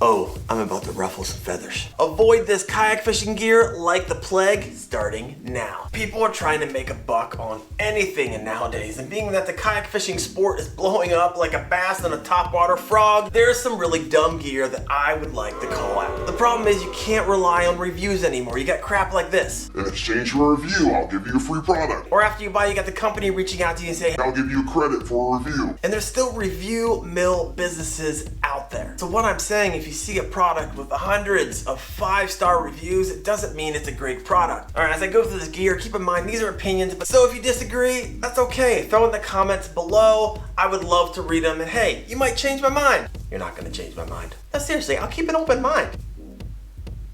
Oh, I'm about to ruffle some feathers. Avoid this kayak fishing gear like the plague starting now. People are trying to make a buck on anything nowadays, and being that the kayak fishing sport is blowing up like a bass on a topwater frog, there's some really dumb gear that I would like to call out. The problem is you can't rely on reviews anymore. You got crap like this. In exchange for a review, I'll give you a free product. Or after you buy, you got the company reaching out to you and saying, I'll give you credit for a review. And there's still review mill businesses out there. So what I'm saying, if you see a product with hundreds of 5-star reviews, it doesn't mean it's a great product. All right, as I go through this gear, keep in mind these are opinions, but so if you disagree, that's okay. Throw in the comments below. I would love to read them, and hey, you might change my mind. You're not gonna change my mind. No, seriously, I'll keep an open mind.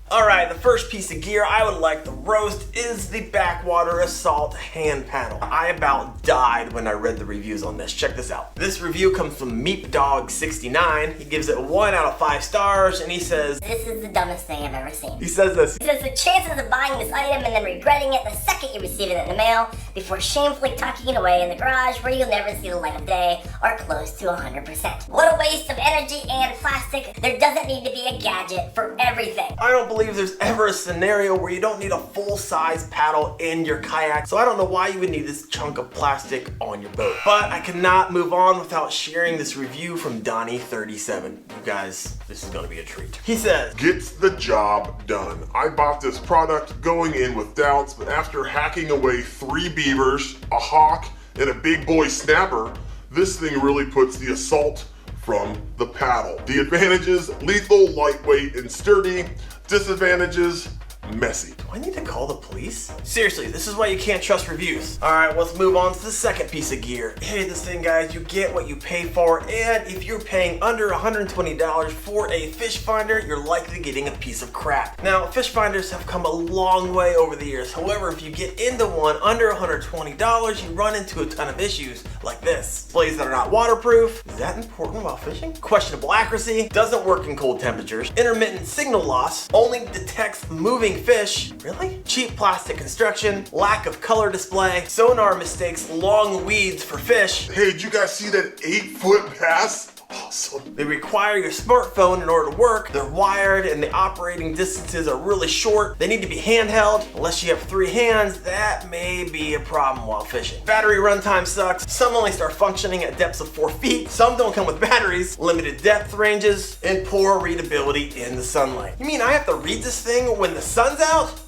All right, the first piece of gear I would like to roast is the Backwater Assault hand paddle. I about died when I read the reviews on this. Check this out. This review comes from Meepdog69. He gives it 1 out of 5 stars, and he says, "This is the dumbest thing I've ever seen." He says this. He says the chances of buying this item and then regretting it the second you receive it in the mail before shamefully tucking it away in the garage where you'll never see the light of day are close to 100%. What a waste of energy and plastic. There doesn't need to be a gadget for everything. I don't believe there's ever a scenario where you don't need a full-size paddle in your kayak, so I don't know why you would need this chunk of plastic on your boat. But I cannot move on without sharing this review from Donnie37. You guys, this is gonna be a treat. He says, Gets the job done. I bought this product going in with doubts, but after hacking away 3 beavers, a hawk, and a big boy snapper, this thing really puts the assault from the paddle. The advantages: lethal, lightweight, and sturdy. Disadvantages: messy. do I need to call the police? Seriously, this is why you can't trust reviews. All right, let's move on to the second piece of gear. Hey, this thing, guys, you get what you pay for, and if you're paying under $120 for a fish finder, you're likely getting a piece of crap. Now, fish finders have come a long way over the years. However, if you get into one under $120, you run into a ton of issues like this. Displays that are not waterproof. Is that important while fishing? Questionable accuracy. Doesn't work in cold temperatures. Intermittent signal loss. Only detects moving fish. Really? Cheap plastic construction. Lack of color display. Sonar mistakes long weeds for fish. Hey, did you guys see that 8-foot bass? Awesome. They require your smartphone in order to work. They're wired and the operating distances are really short. They need to be handheld. Unless you have 3 hands, that may be a problem while fishing. Battery runtime sucks. Some only start functioning at depths of 4 feet. Some don't come with batteries, limited depth ranges, and poor readability in the sunlight. You mean I have to read this thing when the sun's out?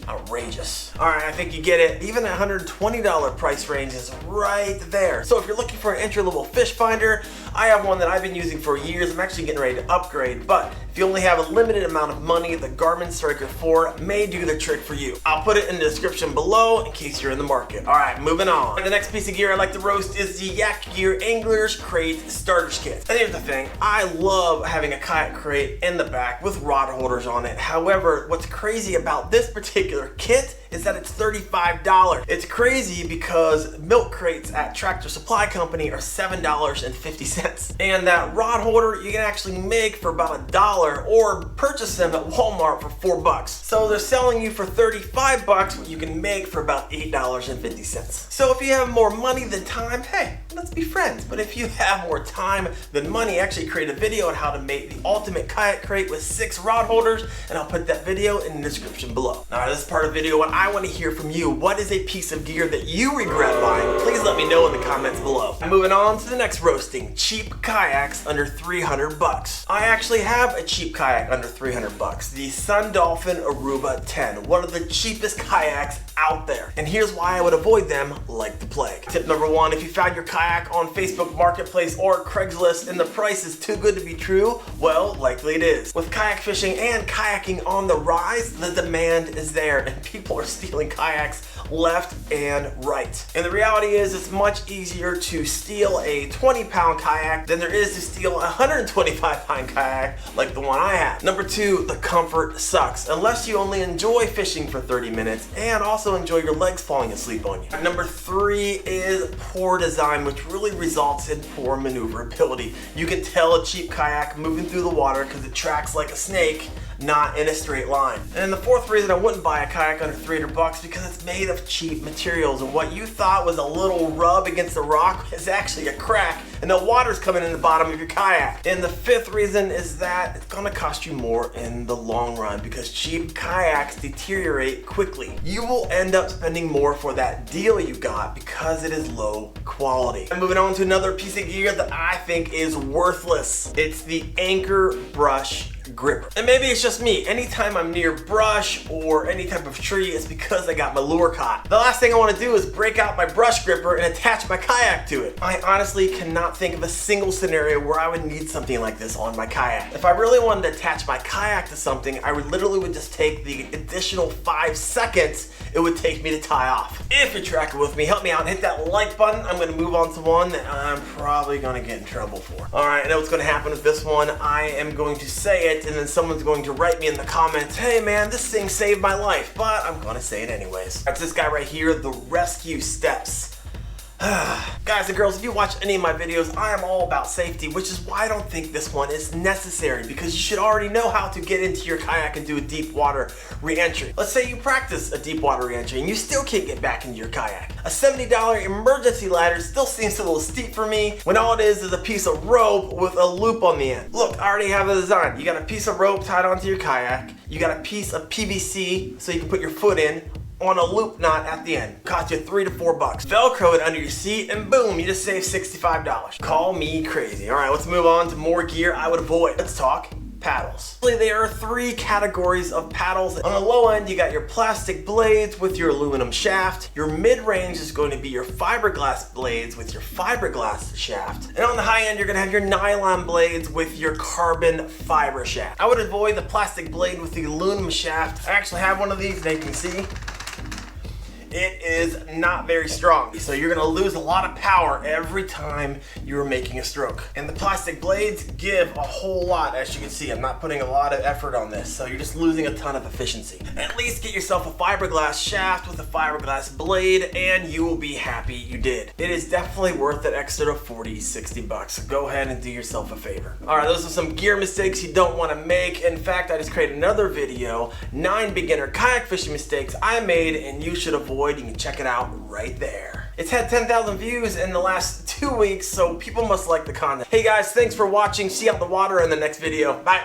Outrageous. All right, I think you get it. Even that $120 price range is right there. So if you're looking for an entry-level fish finder, I have one that I've been using for years. I'm actually getting ready to upgrade, but if you only have a limited amount of money, the Garmin Striker 4 may do the trick for you. I'll put it in the description below in case you're in the market. All right, moving on. The next piece of gear I'd like to roast is the Yak Gear Angler's Crate Starters Kit. And here's the thing, I love having a kayak crate in the back with rod holders on it. However, what's crazy about this particular kit is that it's $35. It's crazy because milk crates at Tractor Supply Company are $7.50. And that rod holder you can actually make for about $1 or purchase them at Walmart for $4. So they're selling you for $35 what you can make for about $8.50. So if you have more money than time, hey, let's be friends. But if you have more time than money, actually create a video on how to make the ultimate kayak crate with 6 rod holders, and I'll put that video in the description below. All right, this is part of the video when I want to hear from you. What is a piece of gear that you regret buying? Please let me know in the comments below. Moving on to the next roasting, cheap kayaks under $300. I actually have a cheap kayak under $300, the Sun Dolphin Aruba 10, one of the cheapest kayaks out there. And here's why I would avoid them like the plague. Tip number 1, if you found your kayak on Facebook Marketplace or Craigslist and the price is too good to be true, well, likely it is. With kayak fishing and kayaking on the rise, the demand is there and people are stealing kayaks left and right. And the reality is it's much easier to steal a 20-pound kayak than there is to steal a 125-pound kayak like the one I have. Number 2, the comfort sucks unless you only enjoy fishing for 30 minutes and also enjoy your legs falling asleep on you. Number 3 is poor design, which really results in poor maneuverability. You can tell a cheap kayak moving through the water because it tracks like a snake, not in a straight line. And the 4th reason I wouldn't buy a kayak under $300 because it's made of cheap materials, and what you thought was a little rub against the rock is actually a crack and the water's coming in the bottom of your kayak. And the fifth reason is that it's gonna cost you more in the long run because cheap kayaks deteriorate quickly. You will end up spending more for that deal you got because it is low quality. And moving on to another piece of gear that I think is worthless. It's the anchor brush gripper. And maybe it's just me. Anytime I'm near brush or any type of tree, it's because I got my lure caught. The last thing I want to do is break out my brush gripper and attach my kayak to it. I honestly cannot think of a single scenario where I would need something like this on my kayak. If I really wanted to attach my kayak to something, I would literally just take the additional 5 seconds it would take me to tie off. If you're tracking with me, help me out and hit that like button. I'm going to move on to one that I'm probably going to get in trouble for. Alright, I know what's going to happen with this one. I am going to say it and then someone's going to write me in the comments, hey man, this thing saved my life, but I'm going to say it anyways. It's this guy right here, the rescue steps. Guys and girls, if you watch any of my videos, I am all about safety, which is why I don't think this one is necessary, because you should already know how to get into your kayak and do a deep water re-entry. Let's say you practice a deep water re-entry and you still can't get back into your kayak. A $70 emergency ladder still seems a little steep for me when all it is a piece of rope with a loop on the end. Look, I already have a design. You got a piece of rope tied onto your kayak, you got a piece of PVC so you can put your foot in, on a loop knot at the end. Cost you $3 to $4. Velcro it under your seat and boom, you just saved $65. Call me crazy. All right, let's move on to more gear I would avoid. Let's talk paddles. There are 3 categories of paddles. On the low end, you got your plastic blades with your aluminum shaft. Your mid-range is going to be your fiberglass blades with your fiberglass shaft. And on the high end, you're gonna have your nylon blades with your carbon fiber shaft. I would avoid the plastic blade with the aluminum shaft. I actually have one of these, that you can see. It is not very strong, so you're gonna lose a lot of power every time you're making a stroke. And the plastic blades give a whole lot, as you can see. I'm not putting a lot of effort on this, so you're just losing a ton of efficiency. At least get yourself a fiberglass shaft with a fiberglass blade, and you will be happy you did. It is definitely worth that extra 40, 60 bucks. So go ahead and do yourself a favor. All right, those are some gear mistakes you don't wanna make. In fact, I just created another video, 9 beginner kayak fishing mistakes I made and you should avoid. You can check it out right there. It's had 10,000 views in the last 2 weeks, so people must like the content. Hey guys, thanks for watching. See you out in the water in the next video. Bye.